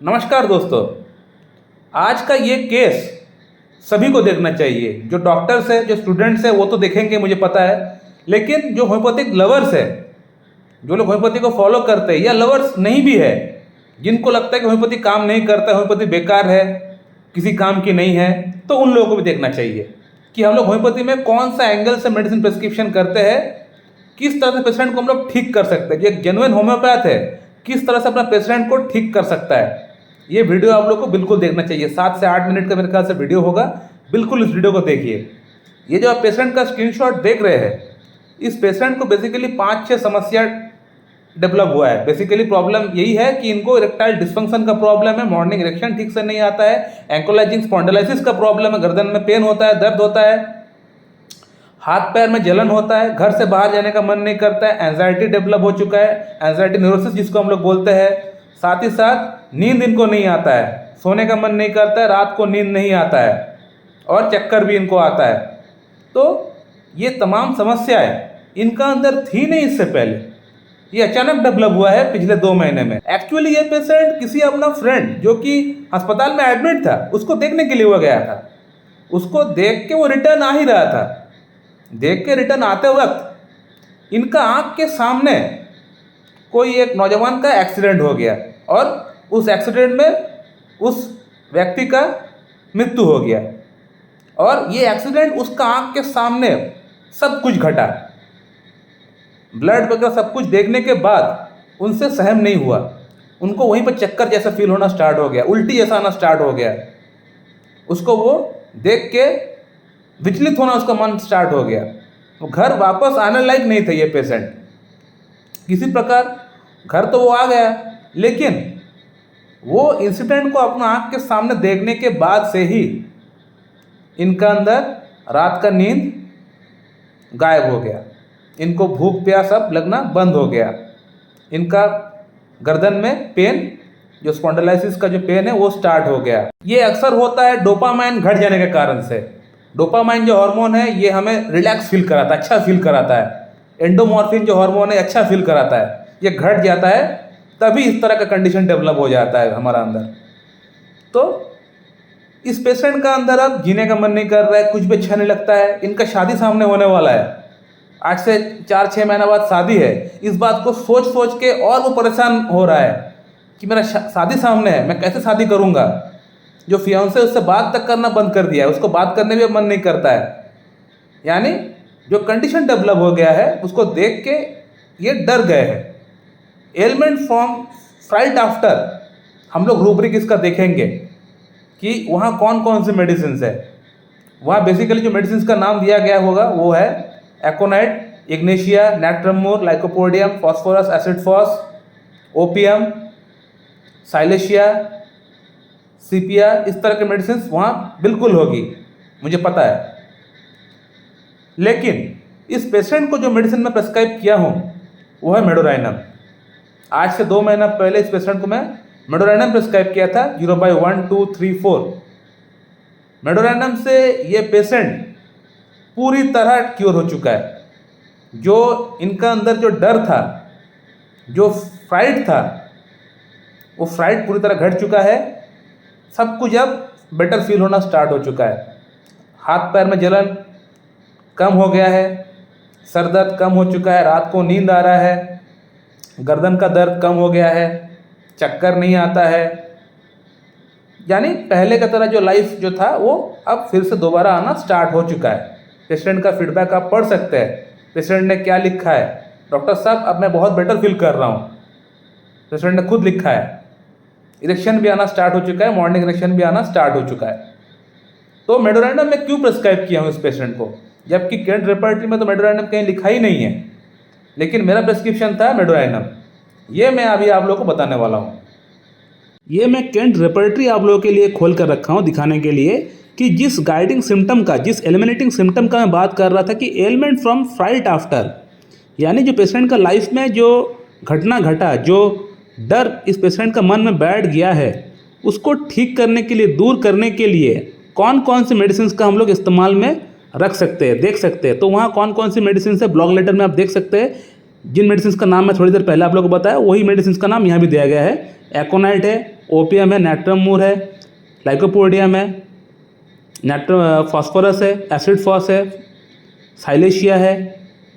नमस्कार दोस्तों। आज का ये केस सभी को देखना चाहिए। जो डॉक्टर्स है, जो स्टूडेंट्स है, वो तो देखेंगे, मुझे पता है। लेकिन जो होम्योपैथिक लवर्स है, जो लोग होम्योपैथी को फॉलो करते हैं या लवर्स नहीं भी है, जिनको लगता है कि होम्योपैथी काम नहीं करता, होम्योपैथी बेकार है, किसी काम की नहीं है, तो उन लोगों को भी देखना चाहिए कि हम लोग होम्योपैथी में कौन सा एंगल से मेडिसिन प्रिस्क्रिप्शन करते हैं, किस तरह से पेशेंट को हम लोग ठीक कर सकते हैं। जो एक जेन्युइन होम्योपैथ है, किस तरह से अपना पेशेंट को ठीक कर सकता है। ये वीडियो आप लोग को बिल्कुल देखना चाहिए। 7 से 8 मिनट का मेरे ख्याल से वीडियो होगा। बिल्कुल इस वीडियो को देखिए। ये जो आप पेशेंट का स्क्रीनशॉट देख रहे हैं, इस पेशेंट को बेसिकली 5-6 समस्या डेवलप हुआ है। बेसिकली प्रॉब्लम यही है कि इनको इरेक्टाइल डिस्फंक्शन का प्रॉब्लम है, मॉर्निंग इरेक्शन ठीक से नहीं आता है, एंकोलाइजिंग स्पॉन्डिलाइसिस का प्रॉब्लम है, गर्दन में पेन होता है, दर्द होता है, हाथ पैर में जलन होता है, घर से बाहर जाने का मन नहीं करता है, एंजाइटी डेवलप हो चुका है, एंजाइटी न्यूरोसिस जिसको हम लोग बोलते हैं। साथ ही साथ नींद इनको नहीं आता है, सोने का मन नहीं करता है, रात को नींद नहीं आता है और चक्कर भी इनको आता है। तो ये तमाम समस्याएं इनका अंदर थी नहीं इससे पहले, ये अचानक डेवलप हुआ है पिछले 2 महीने में। एक्चुअली ये पेशेंट किसी अपना फ्रेंड जो कि अस्पताल में एडमिट था, उसको देखने के लिए वो गया था। उसको देख के वो रिटर्न आ ही रहा था। देख के रिटर्न आते वक्त इनका आंख के सामने कोई एक नौजवान का एक्सीडेंट हो गया और उस एक्सीडेंट में उस व्यक्ति का मृत्यु हो गया। और ये एक्सीडेंट उसका आंख के सामने सब कुछ घटा, ब्लड वगैरह सब कुछ देखने के बाद उनसे सहन नहीं हुआ। उनको वहीं पर चक्कर जैसा फील होना स्टार्ट हो गया, उल्टी जैसा आना स्टार्ट हो गया। उसको वो देख के विचलित होना उसका मन स्टार्ट हो गया। वो घर वापस आने लायक नहीं थे ये पेशेंट। किसी प्रकार घर तो वो आ गया, लेकिन वो इंसिडेंट को अपना आंख के सामने देखने के बाद से ही इनका अंदर रात का नींद गायब हो गया। इनको भूख प्यास सब लगना बंद हो गया। इनका गर्दन में पेन, जो स्पॉन्डिलाइसिस का जो पेन है, वो स्टार्ट हो गया। ये अक्सर होता है डोपामाइन घट जाने के कारण से। डोपामाइन जो हार्मोन है, ये हमें रिलैक्स फील कराता है, अच्छा फील कराता है। एंडोमॉर्फिन जो हार्मोन है, अच्छा फील कराता है। ये घट जाता है तभी इस तरह का कंडीशन डेवलप हो जाता है हमारा अंदर। तो इस पेशेंट का अंदर अब जीने का मन नहीं कर रहा है, कुछ भी अच्छा नहीं लगता है। इनका शादी सामने होने वाला है, आज से 4-6 महीना बाद शादी है। इस बात को सोच सोच के और वो परेशान हो रहा है कि मेरा शादी सामने है, मैं कैसे शादी करूँगा। जो फियांसे उससे बात तक करना बंद कर दिया है, उसको बात करने भी मन नहीं करता है। यानी जो कंडीशन डेवलप हो गया है, उसको देख के ये डर गए हैं। एलिमेंट फ्रॉम फ्राइट आफ्टर हम लोग रूब्रिक इसका देखेंगे कि वहाँ कौन कौन सी मेडिसिन है। वहाँ बेसिकली जो मेडिसिन का नाम दिया गया होगा वो है aconite, ignatia, natrum mur, lycopodium, phosphorus, acid phos, opium, silicea, sepia. इस तरह के मेडिसिन वहाँ बिल्कुल होगी, मुझे पता है। लेकिन इस पेशेंट को जो मेडिसिन मैं प्रेस्क्राइब किया हूँ वो है मेडोराइनम। आज से 2 महीना पहले इस पेशेंट को मैं मेडोराइनम प्रेस्क्राइब किया था 0/1, 2, 3, 4। मेडोराइनम से ये पेशेंट पूरी तरह क्योर हो चुका है। जो इनका अंदर जो डर था, जो फ्राइड था, वो फ्राइड पूरी तरह घट चुका है। सब कुछ अब बेटर फील होना स्टार्ट हो चुका है। हाथ पैर में जलन कम हो गया है, सर दर्द कम हो चुका है, रात को नींद आ रहा है, गर्दन का दर्द कम हो गया है, चक्कर नहीं आता है। यानी पहले की तरह जो लाइफ जो था वो अब फिर से दोबारा आना स्टार्ट हो चुका है। पेशेंट का फीडबैक आप पढ़ सकते हैं। पेशेंट ने क्या लिखा है, डॉक्टर साहब अब मैं बहुत बेटर फील कर रहा हूँ। पेशेंट ने खुद लिखा है। इरेक्शन भी आना स्टार्ट हो चुका है, मॉर्निंग इरेक्शन भी आना स्टार्ट हो चुका है। तो मेडोराइनम मैं क्यों प्रिस्क्राइब किया हूँ इस पेशेंट को, जबकि केंट रेपर्टरी में तो मेडोराइनम कहीं लिखा ही नहीं है। लेकिन मेरा प्रिस्क्रिप्शन था मेडोराइनम। ये मैं अभी आप लोगों को बताने वाला हूँ। ये मैं केंट रेपर्टरी आप लोगों के लिए खोल कर रखा हूँ दिखाने के लिए कि जिस गाइडिंग सिम्टम का, जिस एलिमिनेटिंग सिम्टम का मैं बात कर रहा था कि एलिमेंट फ्रॉम फ्राइट आफ्टर, यानी जो पेशेंट का लाइफ में जो घटना घटा, जो डर इस पेशेंट का मन में बैठ गया है, उसको ठीक करने के लिए, दूर करने के लिए कौन कौन सी मेडिसिन का हम लोग इस्तेमाल में रख सकते हैं, देख सकते हैं। तो वहाँ कौन कौन सी मेडिसिन है ब्लॉग लेटर में आप देख सकते हैं। जिन मेडिसिन का नाम मैं थोड़ी देर पहले आप लोगों को बताया, वही मेडिसिन का नाम यहाँ भी दिया गया है। एकोनाइट है, ओपियम है, नाइट्रम मूर है, लाइकोपोडियम है, फॉस्फोरस है, एसिड फॉस है, साइलेशिया है,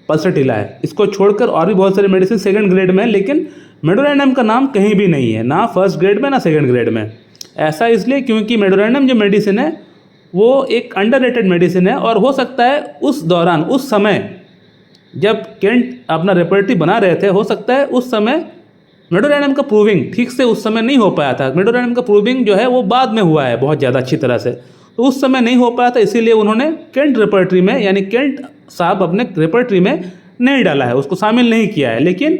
पल्सटिला है। इसको छोड़कर और भी बहुत सारी मेडिसिन सेकंड ग्रेड में है, लेकिन मेडोराइनम का नाम कहीं भी नहीं है, ना फर्स्ट ग्रेड में ना सेकंड ग्रेड में। ऐसा इसलिए क्योंकि मेडोराइनम जो मेडिसिन है वो एक अंडररेटेड मेडिसिन है, और हो सकता है उस दौरान, उस समय जब केंट अपना रेपर्टरी बना रहे थे, हो सकता है उस समय मेडोराइनम का प्रूविंग ठीक से उस समय नहीं हो पाया था। मेडोराइनम का प्रूविंग जो है वो बाद में हुआ है बहुत ज़्यादा अच्छी तरह से, तो उस समय नहीं हो पाया था, इसीलिए उन्होंने केंट रेपर्टरी में, यानी केंट साहब अपने रेपर्टरी में नहीं डाला है, उसको शामिल नहीं किया है। लेकिन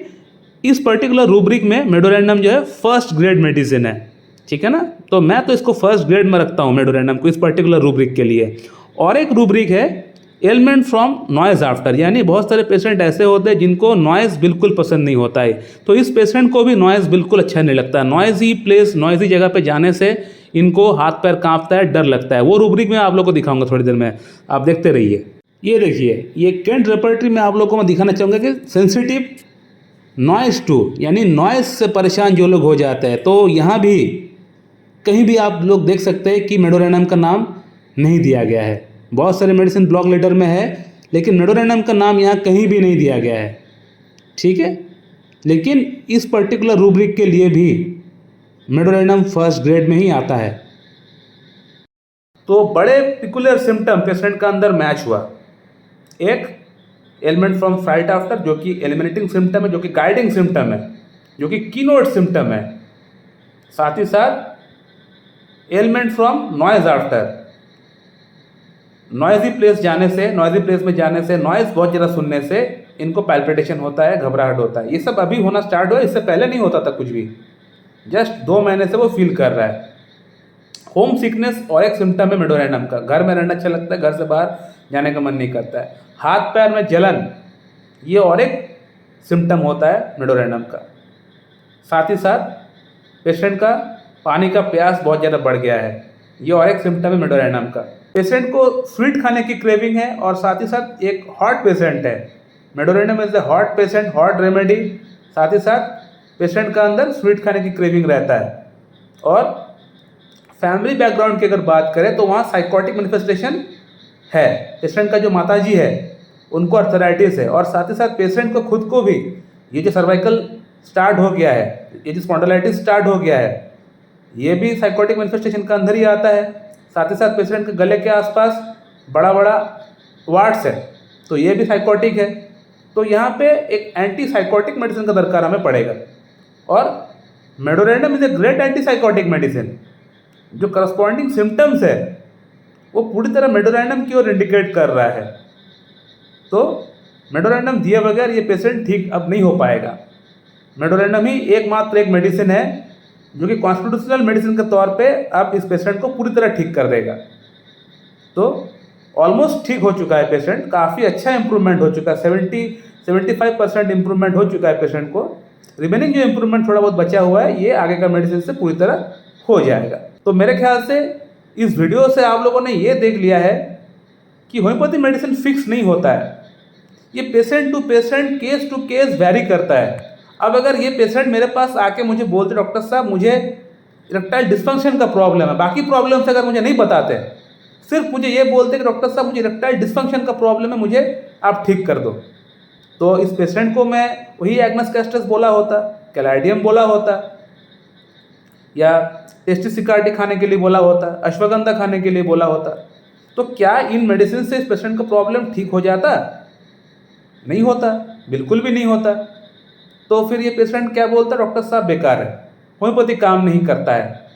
इस पर्टिकुलर रूब्रिक में मेडोराइनम जो है फर्स्ट ग्रेड मेडिसिन है, ठीक है ना। तो मैं तो इसको फर्स्ट ग्रेड में रखता हूँ मेडोराइनम को, इस पर्टिकुलर रूब्रिक के लिए। और एक रूब्रिक है एलिमेंट फ्रॉम नॉइज आफ्टर, यानी बहुत सारे पेशेंट ऐसे होते हैं जिनको नॉइज़ बिल्कुल पसंद नहीं होता है, तो इस पेशेंट को भी नॉइज़ बिल्कुल अच्छा नहीं लगता। नॉइजी प्लेस, नॉइजी जगह पे जाने से इनको हाथ पैर कांपता है, डर लगता है। वो रूब्रिक में आप लोग को दिखाऊंगा थोड़ी देर में, आप देखते रहिए। ये देखिए, ये केंट रेपर्टरी में आप लोगों को मैं दिखाना चाहूँगा कि सेंसिटिव नॉइज़ टू, यानी नॉइज़ से परेशान जो लोग हो जाते हैं, तो यहाँ भी कहीं भी आप लोग देख सकते हैं कि मेडोराइनम का नाम नहीं दिया गया है। बहुत सारे मेडिसिन ब्लॉक लेटर में है, लेकिन मेडोराइनम का नाम यहाँ कहीं भी नहीं दिया गया है, ठीक है। लेकिन इस पर्टिकुलर रूब्रिक के लिए भी मेडोराइनम फर्स्ट ग्रेड में ही आता है। तो बड़े पिकुलर सिम्टम पेशेंट का अंदर मैच हुआ। एक एलिमेंट फ्रॉम फ्राइट आफ्टर, जो कि एलिमिनेटिंग सिम्टम है, जो कि गाइडिंग सिम्टम है, जो कि कीनोट सिम्टम है। साथ ही साथ element from noise after, noisy place जाने से, नॉइजी प्लेस में जाने से, नॉइज़ बहुत ज़्यादा सुनने से इनको पैल्पिटेशन होता है, घबराहट होता है। ये सब अभी होना स्टार्ट हुआ, इससे पहले नहीं होता था कुछ भी, जस्ट 2 महीने से वो फील कर रहा है। होम सिकनेस और एक सिम्टम है मेडोराइनम का, घर में रहना अच्छा लगता है, घर से बाहर जाने का मन नहीं करता है। हाथ पैर में जलन, ये और एक सिम्टम होता है मेडोराइनम का। साथ ही साथ पेशेंट का पानी का प्यास बहुत ज़्यादा बढ़ गया है, ये और एक सिम्टम है मेडोराइनम का। पेशेंट को स्वीट खाने की क्रेविंग है, और साथ ही साथ एक हॉट पेशेंट है। Medorrhinum is a hot patient, hot remedy. साथ ही साथ पेशेंट का अंदर स्वीट खाने की क्रेविंग रहता है। और फैमिली बैकग्राउंड की अगर बात करें तो वहाँ साइकोटिक मैनिफेस्टेशन है। पेशेंट का जो माताजी है उनको अर्थराइटिस है, और साथ ही साथ पेशेंट को खुद को भी ये जो सर्वाइकल स्टार्ट हो गया है, ये जो स्पॉन्डिलाइटिस स्टार्ट हो गया है, ये भी साइकोटिक मैनिफेस्टेशन का अंदर ही आता है। साथ ही साथ पेशेंट के गले के आसपास बड़ा बड़ा वार्ड्स है, तो ये भी साइकोटिक है। तो यहाँ पे एक एंटी साइकोटिक मेडिसिन का दरकार हमें पड़ेगा, और Medorrhinum is a great anti psychotic medicine. जो करस्पॉन्डिंग सिम्टम्स है वो पूरी तरह मेडोराइनम की ओर इंडिकेट कर रहा है। तो मेडोराइनम दिए बगैर ये पेशेंट ठीक अब नहीं हो पाएगा। मेडोराइनम ही एकमात्र एक मेडिसिन है जो कि कॉन्स्टिट्यूशनल मेडिसिन के तौर पे अब इस पेशेंट को पूरी तरह ठीक कर देगा। तो ऑलमोस्ट ठीक हो चुका है पेशेंट, काफ़ी अच्छा इंप्रूवमेंट हो चुका है, 70-75% इंप्रूवमेंट हो चुका है पेशेंट को। रिमेनिंग जो इंप्रूवमेंट थोड़ा बहुत बचा हुआ है, ये आगे का मेडिसिन से पूरी तरह हो जाएगा। तो मेरे ख्याल से इस वीडियो से आप लोगों ने ये देख लिया है कि होम्योपैथी मेडिसिन फिक्स नहीं होता है, ये patient to patient, case to case vary करता है। अब अगर ये पेशेंट मेरे पास आके मुझे बोलते डॉक्टर साहब मुझे इरेक्टाइल डिस्फंक्शन का प्रॉब्लम है, बाकी प्रॉब्लम्स अगर मुझे नहीं बताते, सिर्फ मुझे ये बोलते कि डॉक्टर साहब मुझे इरेक्टाइल डिस्फंक्शन का प्रॉब्लम है, मुझे आप ठीक कर दो, तो इस पेशेंट को मैं वही एग्नस कैस्टस बोला होता, कैलाइडियम बोला होता, या टेस्टिसिकार्डी खाने के लिए बोला होता, अश्वगंधा खाने के लिए बोला होता। तो क्या इन मेडिसिन से इस पेशेंट का प्रॉब्लम ठीक हो जाता? नहीं होता, बिल्कुल भी नहीं होता। तो फिर ये पेशेंट क्या बोलता, डॉक्टर साहब बेकार है, होम्योपैथी काम नहीं करता है।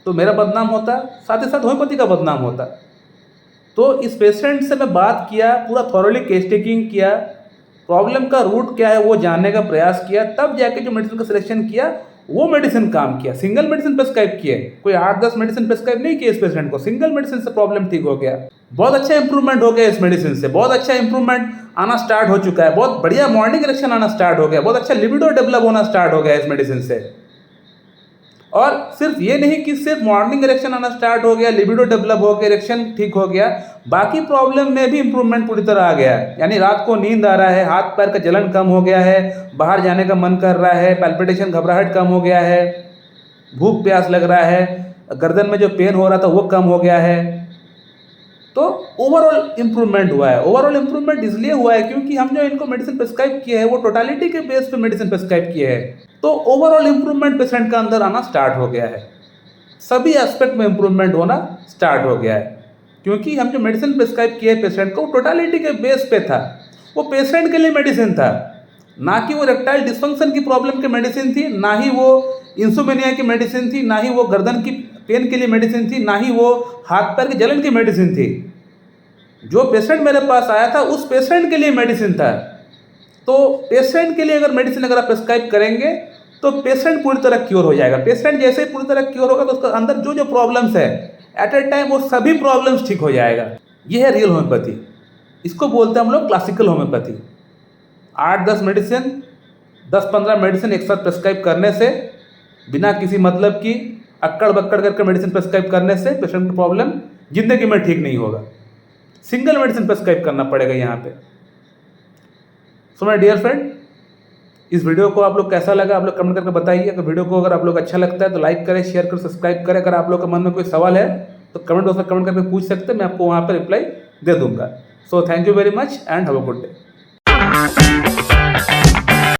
तो मेरा बदनाम होता, साथ ही साथ होम्योपैथी का बदनाम होता। तो इस पेशेंट से मैं बात किया, पूरा थॉरोली केस टेकिंग किया, प्रॉब्लम का रूट क्या है वो जानने का प्रयास किया, तब जाके जो मेडिसिन का सिलेक्शन किया वो मेडिसिन काम किया। सिंगल मेडिसिन प्रेस्क्राइब किए, कोई 8-10 मेडिसिन प्रेस्क्राइब नहीं किए इस पेशेंट को, सिंगल मेडिसिन से प्रॉब्लम ठीक हो गया। बहुत अच्छा इंप्रूवमेंट हो गया इस मेडिसिन से, बहुत अच्छा इंप्रूवमेंट आना स्टार्ट हो चुका है, बहुत बढ़िया मॉर्निंग इरेक्शन आना स्टार्ट हो गया, बहुत अच्छा लिबिडो डेवलप होना स्टार्ट हो गया इस मेडिसिन से। और सिर्फ ये नहीं कि सिर्फ मॉर्निंग इरेक्शन आना स्टार्ट हो गया, लिबिडो डेवलप हो गया, इरेक्शन ठीक हो गया, बाकी प्रॉब्लम में भी इंप्रूवमेंट पूरी तरह आ गया है। यानी रात को नींद आ रहा है, हाथ पैर का जलन कम हो गया है, बाहर जाने का मन कर रहा है, पैल्पिटेशन घबराहट कम हो गया है, भूख प्यास लग रहा है, गर्दन में जो पेन हो रहा था वो कम हो गया है। तो ओवरऑल इम्प्रूवमेंट हुआ है। ओवरऑल इम्प्रूवमेंट इसलिए हुआ है क्योंकि हम जो इनको मेडिसिन प्रिस्क्राइब किए हैं वो टोटालिटी के बेस पे मेडिसिन प्रिस्क्राइब किए हैं। तो ओवरऑल इम्प्रूवमेंट पेशेंट का अंदर आना स्टार्ट हो गया है, सभी एस्पेक्ट में इम्प्रूवमेंट होना स्टार्ट हो गया है, क्योंकि हम जो मेडिसिन प्रिस्क्राइब किए पेशेंट को टोटालिटी के बेस पे था। वो पेशेंट के लिए मेडिसिन था, ना कि वो इरेक्टाइल डिस्फंक्शन की प्रॉब्लम की मेडिसिन थी, ना ही वो इंसोमेनिया की मेडिसिन थी, ना ही वो गर्दन की पेन के लिए मेडिसिन थी, ना ही वो हाथ पैर की जलन की मेडिसिन थी। जो पेशेंट मेरे पास आया था उस पेशेंट के लिए मेडिसिन था। तो पेशेंट के लिए अगर मेडिसिन अगर आप प्रिस्क्राइब करेंगे तो पेशेंट पूरी तरह क्योर हो जाएगा। पेशेंट जैसे ही पूरी तरह क्योर होगा तो उसका अंदर जो जो प्रॉब्लम्स है एट ए टाइम वो सभी प्रॉब्लम्स ठीक हो जाएगा। ये है रियल होम्योपैथी। इसको बोलते हैं हम लोग क्लासिकल होम्योपैथी। 8-10 मेडिसिन, 10-15 मेडिसिन एक साथ प्रिस्क्राइब करने से, बिना किसी मतलब की अक्कड़ बक्कड़ करके मेडिसिन प्रिस्क्राइब करने से पेशेंट की प्रॉब्लम जिंदगी में ठीक नहीं होगा। सिंगल मेडिसिन प्रिस्क्राइब करना पड़ेगा यहाँ पे। सो माय डियर फ्रेंड, इस वीडियो को आप लोग कैसा लगा आप लोग कमेंट करके बताइए। अगर वीडियो को अगर आप लोग अच्छा लगता है तो लाइक करें, शेयर करें, सब्सक्राइब करें। अगर आप लोग के मन में कोई सवाल है तो कमेंट बॉक्स में कमेंट करके पूछ सकते हैं, मैं आपको वहाँ पर रिप्लाई दे दूंगा। So thank you very much and have a good day.